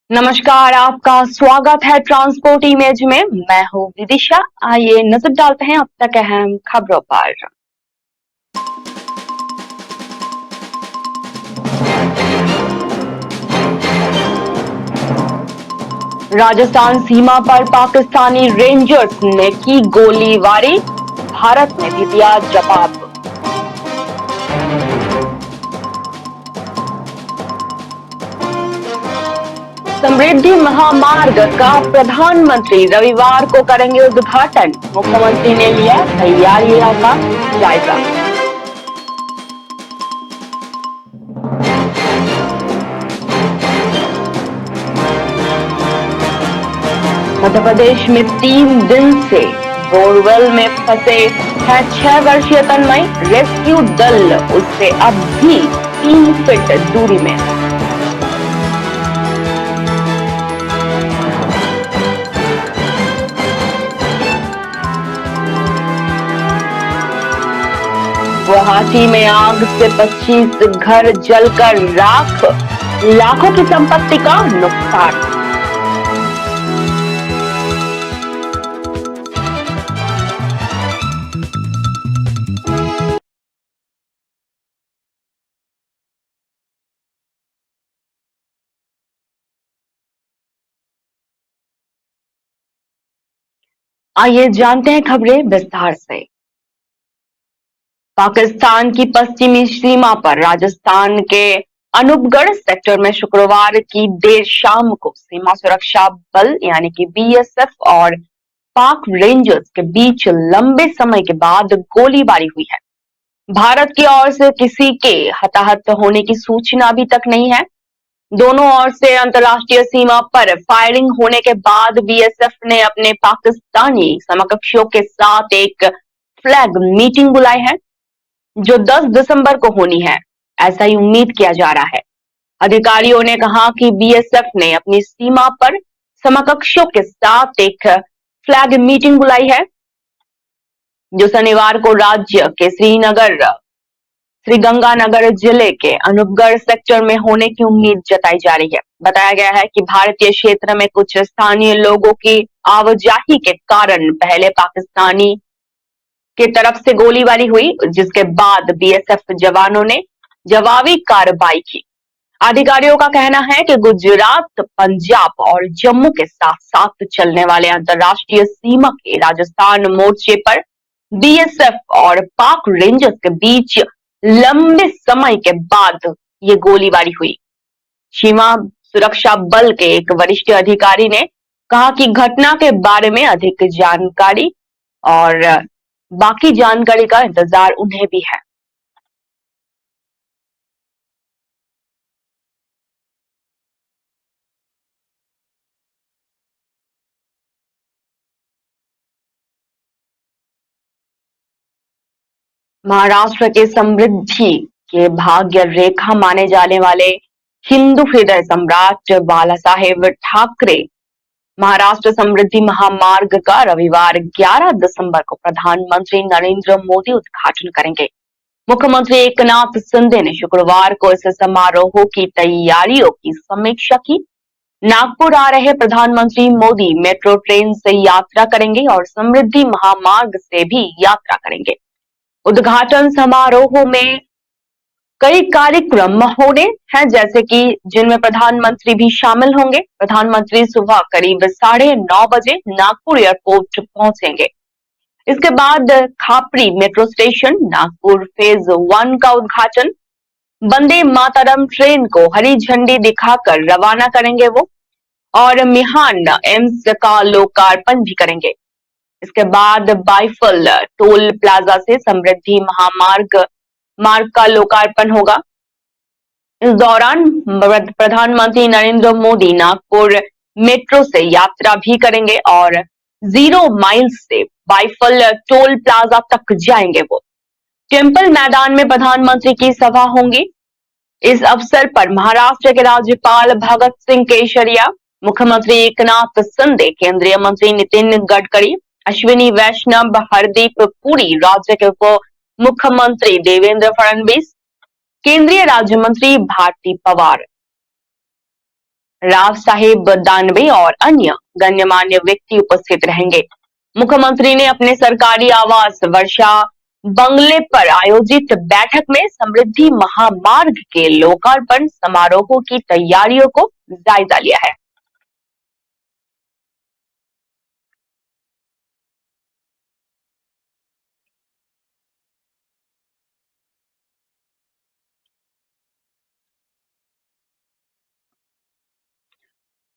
नमस्कार, आपका स्वागत है ट्रांसपोर्ट इमेज में। मैं हूँ विदिशा। आइए नजर डालते हैं अब तक अहम खबरों पर। राजस्थान सीमा पर पाकिस्तानी रेंजर्स ने की गोलीबारी, भारत ने भी दिया जवाब। समृद्धि महामार्ग का प्रधानमंत्री रविवार को करेंगे उद्घाटन, मुख्यमंत्री ने लिया तैयारियों का जायजा। मध्य प्रदेश में 3 दिन से बोरवेल में फंसे हैं 6 वर्षीय तन्मय, रेस्क्यू दल उससे अब भी 3 फीट दूरी में। गुवाहाटी में आग से 25 घर जलकर राख, लाखों की संपत्ति का नुकसान। आइए जानते हैं खबरें विस्तार से। पाकिस्तान की पश्चिमी सीमा पर राजस्थान के अनूपगढ़ सेक्टर में शुक्रवार की देर शाम को सीमा सुरक्षा बल यानी कि बीएसएफ और पाक रेंजर्स के बीच लंबे समय के बाद गोलीबारी हुई है। भारत की ओर से किसी के हताहत होने की सूचना अभी तक नहीं है। दोनों ओर से अंतर्राष्ट्रीय सीमा पर फायरिंग होने के बाद बीएसएफ ने अपने पाकिस्तानी समकक्षों के साथ एक फ्लैग मीटिंग बुलाई है, जो 10 दिसंबर को होनी है, ऐसा ही उम्मीद किया जा रहा है। अधिकारियों ने कहा कि बीएसएफ ने अपनी सीमा पर समकक्षों के साथ एक फ्लैग मीटिंग बुलाई है, जो शनिवार को राज्य के श्रीगंगानगर जिले के अनूपगढ़ सेक्टर में होने की उम्मीद जताई जा रही है। बताया गया है कि भारतीय क्षेत्र में कुछ स्थानीय लोगों की आवाजाही के कारण पहले पाकिस्तानी की तरफ से गोलीबारी हुई, जिसके बाद बीएसएफ जवानों ने जवाबी कार्रवाई की। अधिकारियों का कहना है कि गुजरात, पंजाब और जम्मू के साथ साथ चलने वाले अंतर्राष्ट्रीय सीमा के राजस्थान मोर्चे पर बीएसएफ और पाक रेंजर्स के बीच लंबे समय के बाद ये गोलीबारी हुई। सीमा सुरक्षा बल के एक वरिष्ठ अधिकारी ने कहा कि घटना के बारे में अधिक जानकारी और बाकी जानकारी का इंतजार उन्हें भी है। महाराष्ट्र के समृद्धि के भाग्य रेखा माने जाने वाले हिंदू हृदय सम्राट बाला साहेब ठाकरे महाराष्ट्र समृद्धि महामार्ग का रविवार 11 दिसंबर को प्रधानमंत्री नरेंद्र मोदी उद्घाटन करेंगे। मुख्यमंत्री एकनाथ शिंदे ने शुक्रवार को इस समारोह की तैयारियों की समीक्षा की। नागपुर आ रहे प्रधानमंत्री मोदी मेट्रो ट्रेन से यात्रा करेंगे और समृद्धि महामार्ग से भी यात्रा करेंगे। उद्घाटन समारोह में कई कार्यक्रम होने हैं, जैसे कि जिनमें प्रधानमंत्री भी शामिल होंगे। प्रधानमंत्री सुबह करीब 9:30 बजे नागपुर एयरपोर्ट पहुंचेंगे। इसके बाद Khapri metro station Nagpur phase 1 का उद्घाटन, वंदे मातरम ट्रेन को हरी झंडी दिखाकर रवाना करेंगे वो, और मिहान एम्स का लोकार्पण भी करेंगे। इसके बाद बाइफल टोल प्लाजा से समृद्धि मार्ग का लोकार्पण होगा। इस दौरान प्रधानमंत्री नरेंद्र मोदी नागपुर मेट्रो से यात्रा भी करेंगे और 0 माइल्स से बाइफल टोल प्लाजा तक जाएंगे वो। टेम्पल मैदान में प्रधानमंत्री की सभा होंगी। इस अवसर पर महाराष्ट्र के राज्यपाल भगत सिंह केशरिया, मुख्यमंत्री एकनाथ शिंदे, केंद्रीय मंत्री नितिन गडकरी अश्विनी वैष्णव, हरदीप पुरी, राज्य के उप मुख्यमंत्री देवेंद्र फडणवीस, केंद्रीय राज्य मंत्री भारती पवार, राव साहेब दानवे और अन्य गण्यमान्य व्यक्ति उपस्थित रहेंगे। मुख्यमंत्री ने अपने सरकारी आवास वर्षा बंगले पर आयोजित बैठक में समृद्धि महामार्ग के लोकार्पण समारोह की तैयारियों को जायजा लिया है।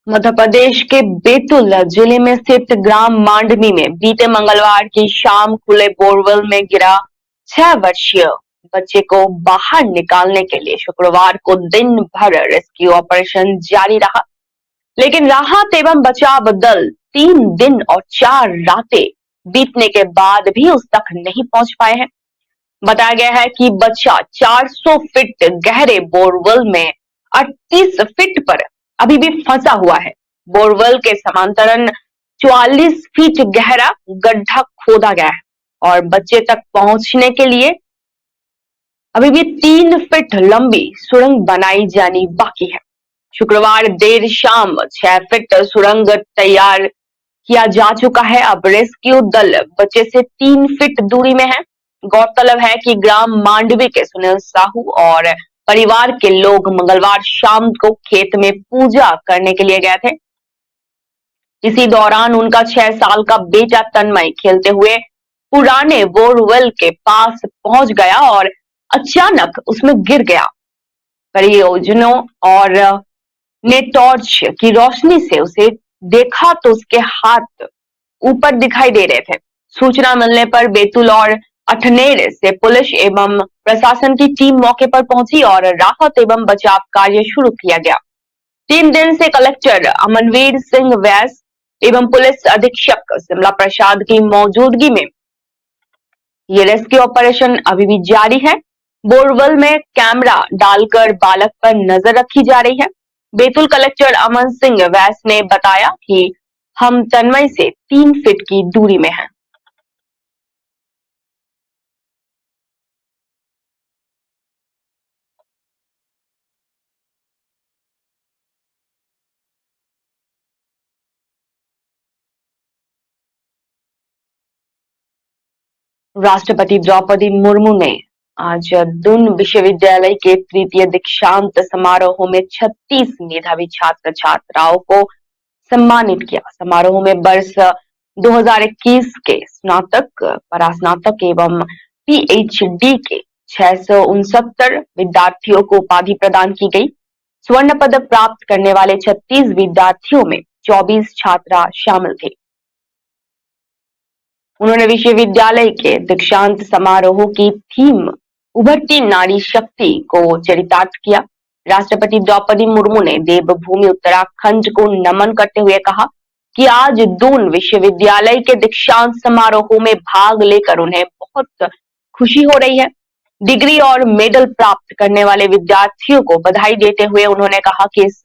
मध्य प्रदेश के बैतूल जिले में स्थित ग्राम मांडवी में बीते मंगलवार की शाम खुले बोरवेल में गिरा 6 वर्षीय बच्चे को बाहर निकालने के लिए शुक्रवार को दिन भर रेस्क्यू ऑपरेशन जारी रहा, लेकिन राहत एवं बचाव दल 3 दिन और 4 रातें बीतने के बाद भी उस तक नहीं पहुंच पाए हैं। बताया गया है कि बच्चा 400 फीट गहरे बोरवेल में 38 फीट पर अभी भी फंसा हुआ है। बोरवेल के समांतरन 44 फीट गहरा गड्ढा खोदा गया है और बच्चे तक पहुंचने के लिए अभी भी 3 फीट लंबी सुरंग बनाई जानी बाकी है। शुक्रवार देर शाम 6 फीट सुरंग तैयार किया जा चुका है। अब रेस्क्यू दल बच्चे से 3 फीट दूरी में है। गौरतलब है कि ग्राम मांडवी के सुनील साहू और परिवार के लोग मंगलवार शाम को खेत में पूजा करने के लिए गए थे। इसी दौरान उनका 6 साल का बेटा तन्मय खेलते हुए पुराने बोरवेल के पास पहुंच गया और अचानक उसमें गिर गया। परियोजनों और ने टॉर्च की रोशनी से उसे देखा तो उसके हाथ ऊपर दिखाई दे रहे थे। सूचना मिलने पर बैतूल और अठनेर से पुलिस एवं प्रशासन की टीम मौके पर पहुंची और राहत एवं बचाव कार्य शुरू किया गया। 3 दिन से कलेक्टर अमनवीर सिंह वैस एवं पुलिस अधीक्षक शिमला प्रसाद की मौजूदगी में ये रेस्क्यू ऑपरेशन अभी भी जारी है। बोरवेल में कैमरा डालकर बालक पर नजर रखी जा रही है। बैतूल कलेक्टर अमन सिंह वैस ने बताया कि हम तन्मय से 3 फीट की दूरी में हैं। राष्ट्रपति द्रौपदी मुर्मू ने आज दून विश्वविद्यालय के तृतीय दीक्षांत समारोह में 36 मेधावी छात्र छात्राओं को सम्मानित किया। समारोह में वर्ष 2021 के स्नातक, परास्नातक एवं पीएचडी के 669 विद्यार्थियों को उपाधि प्रदान की गई। स्वर्ण पदक प्राप्त करने वाले 36 विद्यार्थियों में 24 छात्रा शामिल थे। उन्होंने विश्वविद्यालय के दीक्षांत समारोह की थीम उभरती नारी शक्ति को चरितार्थ किया। राष्ट्रपति द्रौपदी मुर्मू ने देवभूमि उत्तराखंड को नमन करते हुए कहा कि आज दून विश्वविद्यालय के दीक्षांत समारोह में भाग लेकर उन्हें बहुत खुशी हो रही है। डिग्री और मेडल प्राप्त करने वाले विद्यार्थियों को बधाई देते हुए उन्होंने कहा कि इस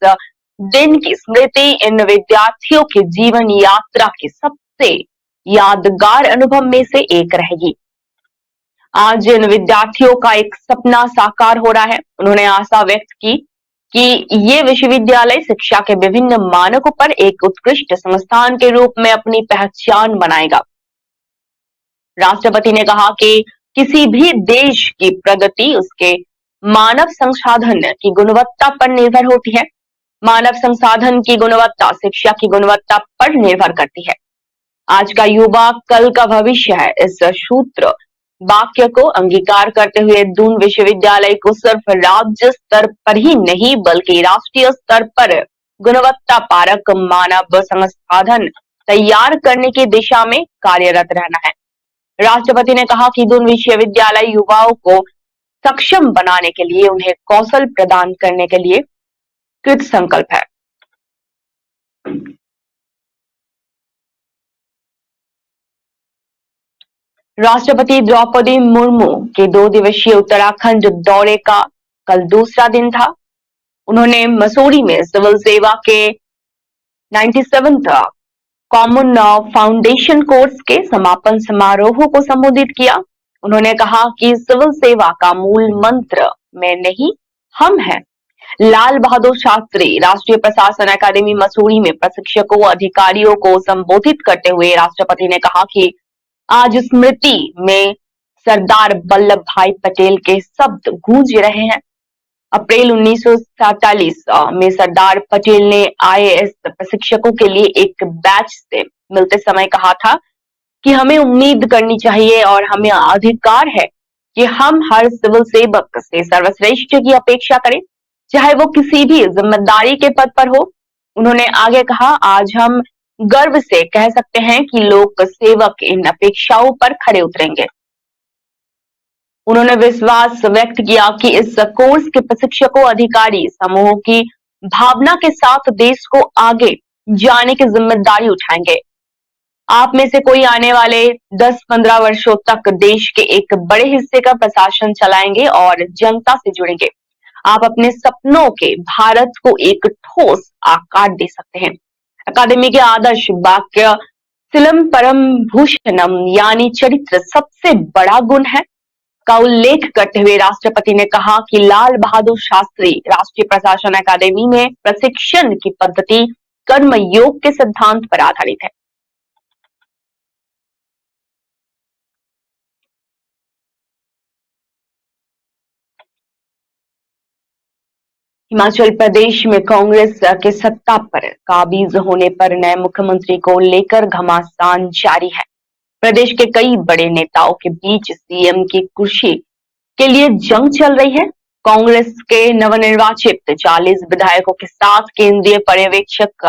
दिन की स्मृति इन विद्यार्थियों की जीवन यात्रा की सबसे यादगार अनुभव में से एक रहेगी। आज इन विद्यार्थियों का एक सपना साकार हो रहा है। उन्होंने आशा व्यक्त की कि ये विश्वविद्यालय शिक्षा के विभिन्न मानकों पर एक उत्कृष्ट संस्थान के रूप में अपनी पहचान बनाएगा। राष्ट्रपति ने कहा कि किसी भी देश की प्रगति उसके मानव संसाधन की गुणवत्ता पर निर्भर होती है। मानव संसाधन की गुणवत्ता शिक्षा की गुणवत्ता पर निर्भर करती है। आज का युवा कल का भविष्य है। इस सूत्र वाक्य को अंगीकार करते हुए दून विश्वविद्यालय को सिर्फ राज्य स्तर पर ही नहीं बल्कि राष्ट्रीय स्तर पर गुणवत्ता पारक मानव संसाधन तैयार करने की दिशा में कार्यरत रहना है। राष्ट्रपति ने कहा कि दून विश्वविद्यालय युवाओं को सक्षम बनाने के लिए उन्हें कौशल प्रदान करने के लिए कृत संकल्प है। राष्ट्रपति द्रौपदी मुर्मू के 2 दिवसीय उत्तराखंड दौरे का कल दूसरा दिन था। उन्होंने मसूरी में सिविल सेवा के 97th कॉमन फाउंडेशन कोर्स के समापन समारोह को संबोधित किया। उन्होंने कहा कि सिविल सेवा का मूल मंत्र मैं नहीं हम हैं। लाल बहादुर शास्त्री राष्ट्रीय प्रशासन अकादमी मसूरी में प्रशिक्षकों अधिकारियों को संबोधित करते हुए राष्ट्रपति ने कहा कि आज स्मृति में सरदार वल्लभ भाई पटेल के शब्द गूंज रहे हैं। अप्रैल 1947 में सरदार पटेल ने आईएएस प्रशिक्षकों के लिए एक बैच से मिलते समय कहा था कि हमें उम्मीद करनी चाहिए और हमें अधिकार है कि हम हर सिविल सेवक से सर्वश्रेष्ठ की अपेक्षा करें, चाहे वो किसी भी जिम्मेदारी के पद पर हो। उन्होंने आगे कहा, आज हम गर्व से कह सकते हैं कि लोक सेवक इन अपेक्षाओं पर खरे उतरेंगे। उन्होंने विश्वास व्यक्त किया कि इस कोर्स के प्रशिक्षकों अधिकारी समूहों की भावना के साथ देश को आगे जाने की जिम्मेदारी उठाएंगे। आप में से कोई आने वाले 10-15 वर्षों तक देश के एक बड़े हिस्से का प्रशासन चलाएंगे और जनता से जुड़ेंगे। आप अपने सपनों के भारत को एक ठोस आकार दे सकते हैं। अकादमी के आदर्श वाक्य सिलम परम भूषणम यानी चरित्र सबसे बड़ा गुण है का उल्लेख करते हुए राष्ट्रपति ने कहा कि लाल बहादुर शास्त्री राष्ट्रीय प्रशासन अकादमी में प्रशिक्षण की पद्धति कर्म योग के सिद्धांत पर आधारित है। हिमाचल प्रदेश में कांग्रेस के सत्ता पर काबिज होने पर नए मुख्यमंत्री को लेकर घमासान जारी है। प्रदेश के कई बड़े नेताओं के बीच सीएम की कुर्सी के लिए जंग चल रही है। कांग्रेस के नवनिर्वाचित 40 विधायकों के साथ केंद्रीय पर्यवेक्षक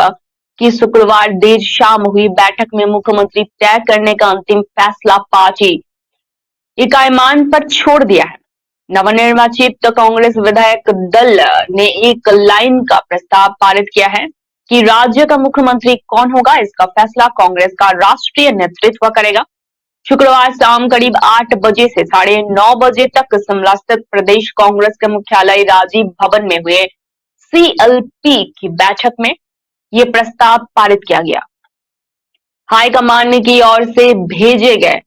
की शुक्रवार देर शाम हुई बैठक में मुख्यमंत्री तय करने का अंतिम फैसला पार्टी इकाईमान पर छोड़ दिया है। नवनिर्वाचित कांग्रेस विधायक दल ने एक लाइन का प्रस्ताव पारित किया है कि राज्य का मुख्यमंत्री कौन होगा, इसका फैसला कांग्रेस का राष्ट्रीय नेतृत्व करेगा। शुक्रवार शाम करीब 8 बजे से 9:30 बजे तक शिमला स्थित प्रदेश कांग्रेस के मुख्यालय राजीव भवन में हुए सीएलपी की बैठक में ये प्रस्ताव पारित किया गया। हाईकमान की ओर से भेजे गए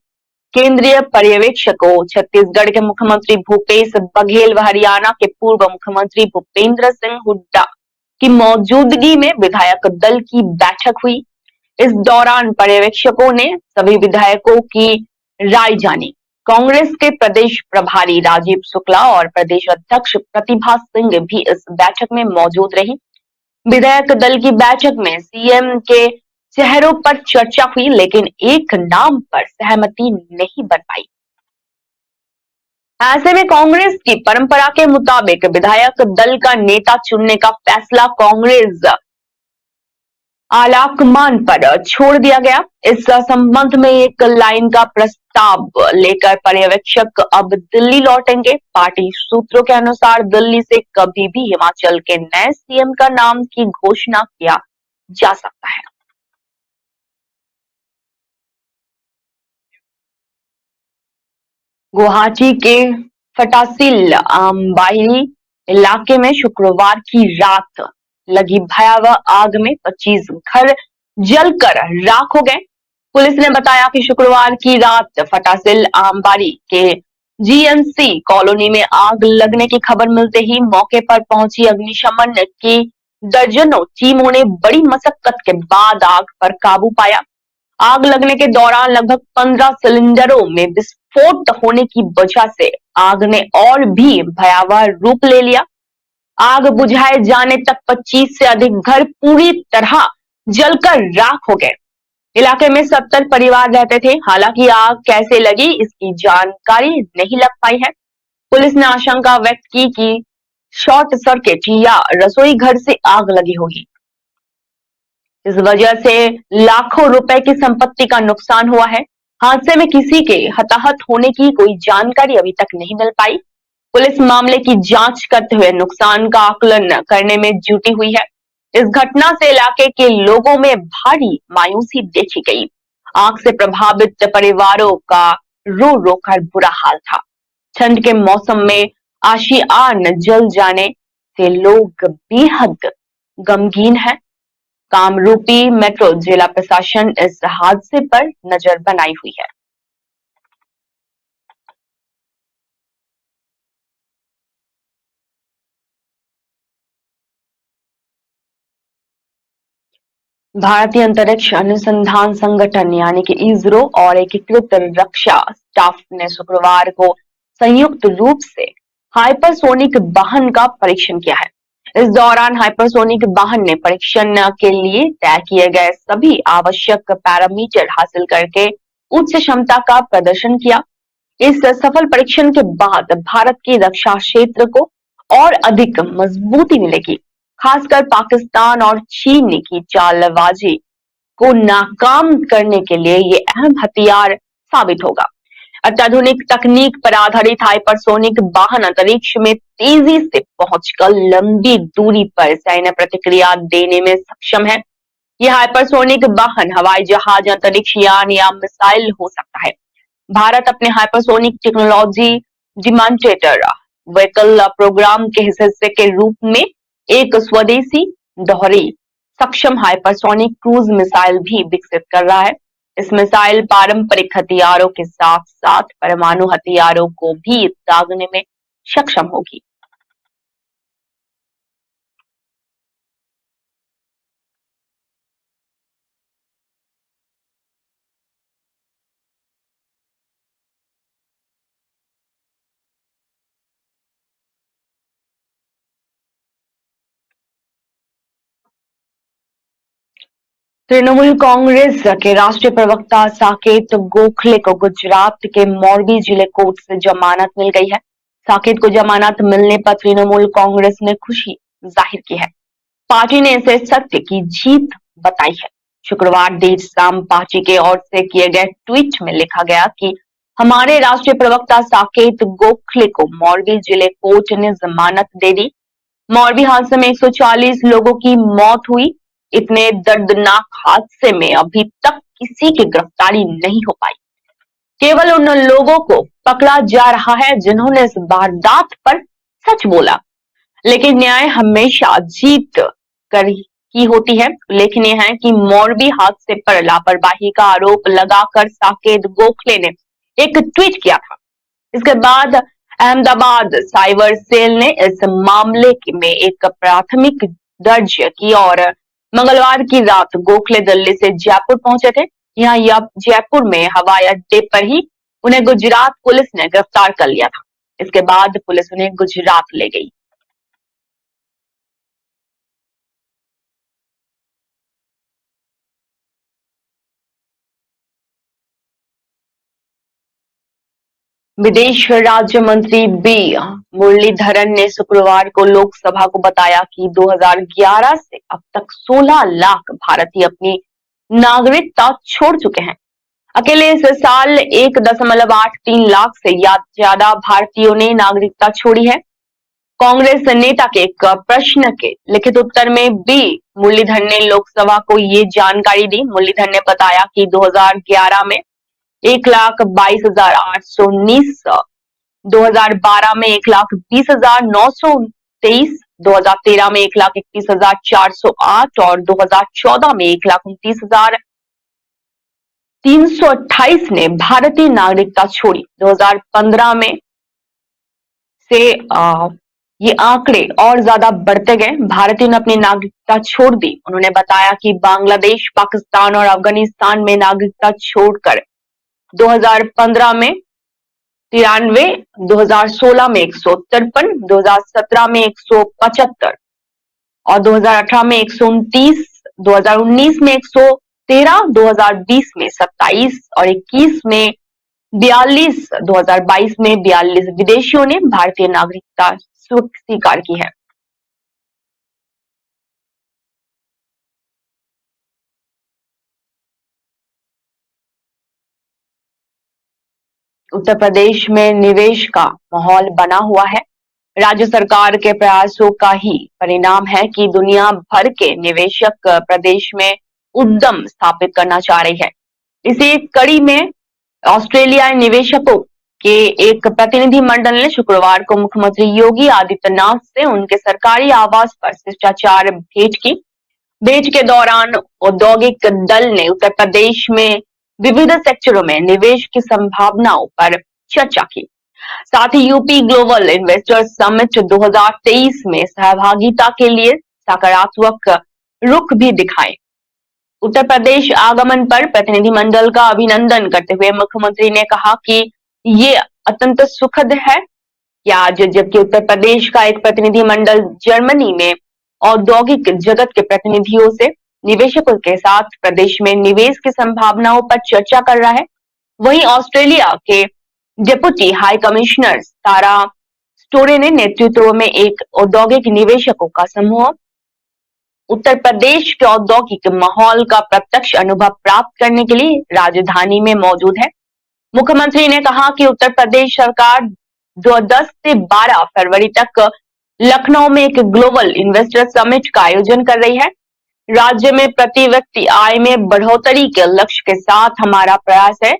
केंद्रीय पर्यवेक्षकों छत्तीसगढ़ के मुख्यमंत्री भूपेश बघेल व हरियाणा के पूर्व मुख्यमंत्री भूपेंद्र सिंह हुड्डा की मौजूदगी में विधायक दल की बैठक हुई। इस दौरान पर्यवेक्षकों ने सभी विधायकों की राय जानी। कांग्रेस के प्रदेश प्रभारी राजीव शुक्ला और प्रदेश अध्यक्ष प्रतिभा सिंह भी इस बैठक में मौजूद रही। विधायक दल की बैठक में सीएम के चेहरों पर चर्चा हुई, लेकिन एक नाम पर सहमति नहीं बन पाई। ऐसे में कांग्रेस की परंपरा के मुताबिक विधायक दल का नेता चुनने का फैसला कांग्रेस आलाकमान पर छोड़ दिया गया। इस संबंध में एक लाइन का प्रस्ताव लेकर पर्यवेक्षक अब दिल्ली लौटेंगे। पार्टी सूत्रों के अनुसार दिल्ली से कभी भी हिमाचल के नए सीएम का नाम की घोषणा किया जा सकता है। गुवाहाटी के फटासिल आमबाहिनी इलाके में शुक्रवार की रात लगी भयावह आग में 25 घर जलकर राख हो गए। पुलिस ने बताया कि शुक्रवार की रात फटासिल आमबारी के जीएनसी कॉलोनी में आग लगने की खबर मिलते ही मौके पर पहुंची अग्निशमन की दर्जनों टीमों ने बड़ी मशक्कत के बाद आग पर काबू पाया। आग लगने के दौरान लगभग 15 सिलेंडरों में विस्फोट होने की वजह से आग ने और भी भयावह रूप ले लिया। आग बुझाए जाने तक 25 से अधिक घर पूरी तरह जलकर राख हो गए। इलाके में 70 परिवार रहते थे। हालांकि आग कैसे लगी इसकी जानकारी नहीं लग पाई है। पुलिस ने आशंका व्यक्त की कि शॉर्ट सर्किट या रसोई घर से आग लगी होगी। इस वजह से लाखों रुपए की संपत्ति का नुकसान हुआ है। हादसे में किसी के हताहत होने की कोई जानकारी अभी तक नहीं मिल पाई। पुलिस मामले की जांच करते हुए नुकसान का आकलन करने में जुटी हुई है। इस घटना से इलाके के लोगों में भारी मायूसी देखी गई। आग से प्रभावित परिवारों का रो रो कर बुरा हाल था। ठंड के मौसम में आशियान जल जाने से लोग बेहद गमगीन हैं। कामरूपी मेट्रो जिला प्रशासन इस हादसे पर नजर बनाई हुई है। भारतीय अंतरिक्ष अनुसंधान संगठन यानी कि इसरो और एकीकृत रक्षा स्टाफ ने शुक्रवार को संयुक्त रूप से हाइपरसोनिक वाहन का परीक्षण किया है। इस दौरान हाइपरसोनिक वाहन ने परीक्षण के लिए तय किए गए सभी आवश्यक पैरामीटर हासिल करके उच्च क्षमता का प्रदर्शन किया। इस सफल परीक्षण के बाद भारत की रक्षा क्षेत्र को और अधिक मजबूती मिलेगी, खासकर पाकिस्तान और चीन की चालबाजी को नाकाम करने के लिए ये अहम हथियार साबित होगा। अत्याधुनिक तकनीक पर आधारित हाइपरसोनिक वाहन अंतरिक्ष में तेजी से पहुंचकर लंबी दूरी पर सैन्य प्रतिक्रिया देने में सक्षम है। यह हाइपरसोनिक वाहन हवाई जहाज, अंतरिक्ष यान या मिसाइल हो सकता है। भारत अपने hypersonic technology demonstrator vehicle programme के हिस्से के रूप में एक स्वदेशी दोहरी सक्षम हाइपरसोनिक क्रूज मिसाइल भी विकसित कर रहा है। इस मिसाइल पारंपरिक हथियारों के साथ साथ परमाणु हथियारों को भी दागने में सक्षम होगी। तृणमूल कांग्रेस के राष्ट्रीय प्रवक्ता साकेत गोखले को गुजरात के मोरबी जिले कोर्ट से जमानत मिल गई है। साकेत को जमानत मिलने पर तृणमूल कांग्रेस ने खुशी जाहिर की है। पार्टी ने इसे सत्य की जीत बताई है। शुक्रवार देर शाम पार्टी के ओर से किए गए ट्वीट में लिखा गया कि हमारे राष्ट्रीय प्रवक्ता साकेत गोखले को मोरबी जिले कोर्ट ने जमानत दे दी। मोरबी हादसे में 140 लोगों की मौत हुई। इतने दर्दनाक हादसे में अभी तक किसी की गिरफ्तारी नहीं हो पाई। केवल उन लोगों को पकड़ा जा रहा है जिन्होंने इस वारदात पर सच बोला। लेकिन न्याय हमेशा जीत कर ही होती है। उल्लेखनीय है कि मोरबी हादसे पर लापरवाही का आरोप लगाकर साकेत गोखले ने एक ट्वीट किया था। इसके बाद अहमदाबाद साइबर सेल ने इस मामले में एक प्राथमिक दर्ज की और मंगलवार की रात गोखले दिल्ली से जयपुर पहुंचे थे। यहाँ जयपुर में हवाई अड्डे पर ही उन्हें गुजरात पुलिस ने गिरफ्तार कर लिया था। इसके बाद पुलिस उन्हें गुजरात ले गई। विदेश राज्य मंत्री बी मुरलीधरन ने शुक्रवार को लोकसभा को बताया कि 2011 से अब तक 16 लाख भारतीय अपनी नागरिकता छोड़ चुके हैं। अकेले इस साल 1.83 लाख से ज्यादा भारतीयों ने नागरिकता छोड़ी है। कांग्रेस नेता के एक प्रश्न के लिखित उत्तर में बी मुरलीधरन ने लोकसभा को ये जानकारी दी। मुरलीधरन ने बताया कि 2011 में 1,22,819, 2012 में 1,20,923, 2013 में 1,31,408 और 2014 में 1,29,328 ने भारतीय नागरिकता छोड़ी। 2015 में से ये आंकड़े और ज्यादा बढ़ते गए। भारतीयों ने अपनी नागरिकता छोड़ दी। उन्होंने बताया कि बांग्लादेश, पाकिस्तान और अफगानिस्तान में नागरिकता छोड़कर 2015 में 93, 2016 में 153, 2017 में 175 और 2018 में 129, 2019 में 113, 2020 में 27 और 21 में 42, 2022 में 42 विदेशियों ने भारतीय नागरिकता स्वीकार की है। उत्तर प्रदेश में निवेश का माहौल बना हुआ है। राज्य सरकार के प्रयासों का ही परिणाम है कि दुनिया भर के निवेशक प्रदेश में उद्यम स्थापित करना चाह रही है। इसी कड़ी में ऑस्ट्रेलियाई निवेशकों के एक प्रतिनिधि मंडल ने शुक्रवार को मुख्यमंत्री योगी आदित्यनाथ से उनके सरकारी आवास पर शिष्टाचार भेंट की। भेंट के दौरान औद्योगिक दल ने उत्तर प्रदेश में विविध सेक्टरों में निवेश की संभावनाओं पर चर्चा की। साथ ही यूपी ग्लोबल इन्वेस्टर समिट 2023 में सहभागिता के लिए सकारात्मक रुख भी दिखाए। उत्तर प्रदेश आगमन पर प्रतिनिधिमंडल का अभिनंदन करते हुए मुख्यमंत्री ने कहा कि ये अत्यंत सुखद है कि आज जबकि उत्तर प्रदेश का एक प्रतिनिधिमंडल जर्मनी में औद्योगिक जगत के प्रतिनिधियों से निवेशकों के साथ प्रदेश में निवेश की संभावनाओं पर चर्चा कर रहा है, वहीं ऑस्ट्रेलिया के डेप्यूटी हाई कमिश्नर सारा स्टोरे ने नेतृत्व में एक औद्योगिक निवेशकों का समूह उत्तर प्रदेश के औद्योगिक माहौल का प्रत्यक्ष अनुभव प्राप्त करने के लिए राजधानी में मौजूद है। मुख्यमंत्री ने कहा कि उत्तर प्रदेश सरकार 10 से 12 फरवरी तक लखनऊ में एक ग्लोबल इन्वेस्टर समिट का आयोजन कर रही है। राज्य में प्रति व्यक्ति आय में बढ़ोतरी के लक्ष्य के साथ हमारा प्रयास है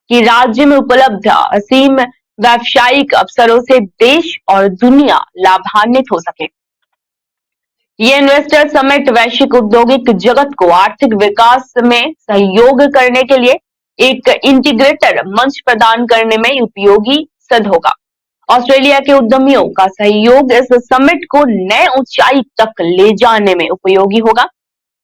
कि राज्य में उपलब्ध असीम व्यावसायिक अवसरों से देश और दुनिया लाभान्वित हो सके। ये इन्वेस्टर समिट वैश्विक औद्योगिक जगत को आर्थिक विकास में सहयोग करने के लिए एक इंटीग्रेटर मंच प्रदान करने में उपयोगी सिद्ध होगा। ऑस्ट्रेलिया के उद्यमियों का सहयोग इस समिट को नए ऊंचाई तक ले जाने में उपयोगी होगा।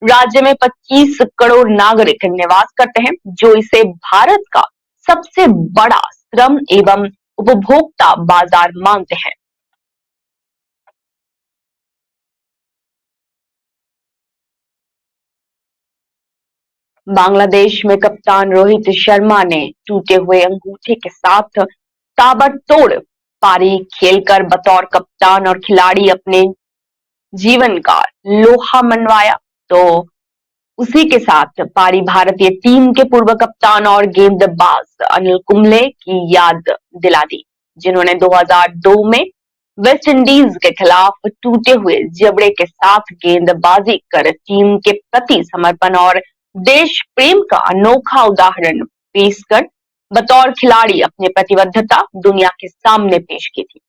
राज्य में 25 करोड़ नागरिक निवास करते हैं, जो इसे भारत का सबसे बड़ा श्रम एवं उपभोक्ता बाजार मानते हैं। बांग्लादेश में कप्तान रोहित शर्मा ने टूटे हुए अंगूठे के साथ ताबड़तोड़ पारी खेलकर बतौर कप्तान और खिलाड़ी अपने जीवन का लोहा मनवाया। तो उसी के साथ पारी भारतीय टीम के पूर्व कप्तान और गेंदबाज अनिल कुंबले की याद दिला दी, जिन्होंने 2002 में वेस्ट इंडीज के खिलाफ टूटे हुए जबड़े के साथ गेंदबाजी कर टीम के प्रति समर्पण और देश प्रेम का अनोखा उदाहरण पेश कर बतौर खिलाड़ी अपनी प्रतिबद्धता दुनिया के सामने पेश की थी।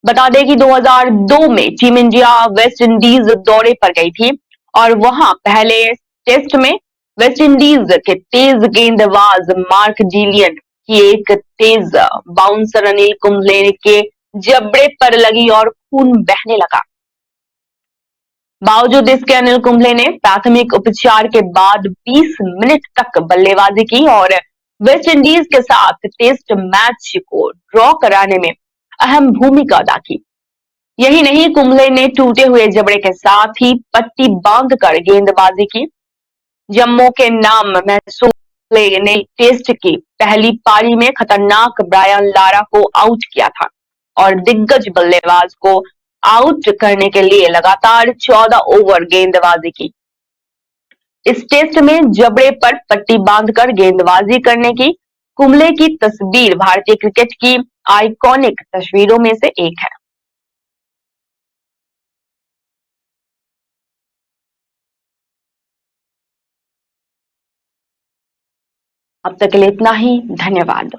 बता दें कि 2002 में टीम इंडिया वेस्ट इंडीज दौरे पर गई थी और वहां पहले टेस्ट में वेस्ट इंडीज के तेज गेंदबाज मार्क डिलियन की एक तेज बाउंसर अनिल कुंबले के जबड़े पर लगी और खून बहने लगा। बावजूद इसके अनिल कुंबले ने प्राथमिक उपचार के बाद 20 मिनट तक बल्लेबाजी की और वेस्ट इंडीज के साथ टेस्ट मैच को ड्रॉ कराने में अहम भूमिका अदा की। यही नहीं, कुंबले ने टूटे हुए जबड़े के साथ ही पट्टी बांधकर गेंदबाजी की। जम्मू के नाम मैसूले ने टेस्ट की पहली पारी में खतरनाक ब्रायन लारा को आउट किया था और दिग्गज बल्लेबाज को आउट करने के लिए लगातार 14 ओवर गेंदबाजी की। इस टेस्ट में जबड़े पर पट्टी बांधकर गेंदबाजी करने की कुंबले की तस्वीर भारतीय क्रिकेट की आइकॉनिक तस्वीरों में से एक है। अब तक के लिए इतना ही। धन्यवाद।